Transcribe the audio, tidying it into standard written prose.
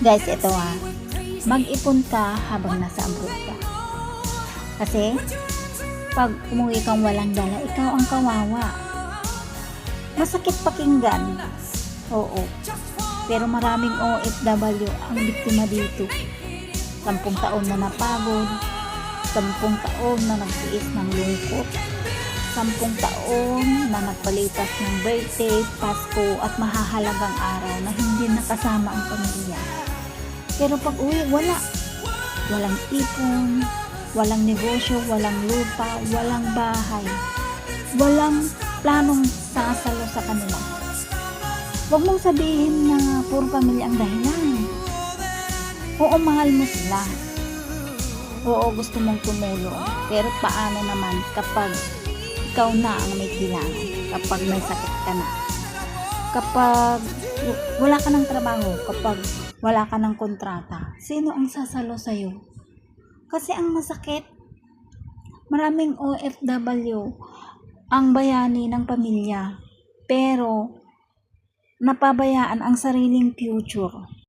Guys, ito mag-ipon ka habang nasa abroad ka. Kasi, pag umuwi kang walang dala, ikaw ang kawawa. Masakit pakinggan. Oo. Pero maraming OFW ang biktima dito. 10 taon na napagod, 10 taon na nagtiis ng lungkot, 10 taon na nagpalipas ng birthday, Pasko at mahahalagang araw na hindi nakasama ang pamilya. Pero pag uwi, walang ipon, walang negosyo, walang lupa, walang bahay, walang planong sasalo sa kanila. Huwag mong sabihin na puro pamilya ang dahilan. Oo, mahal mo sila. Oo, gusto mong tumulong. Pero paano naman kapag ikaw na ang may kailangan? Kapag may sakit ka na? Kapag wala ka ng trabaho? Kapag wala ka ng kontrata? Sino ang sasalo sa'yo? Kasi ang masakit, maraming OFW ang bayani ng pamilya. Pero napabayaan ang sariling future.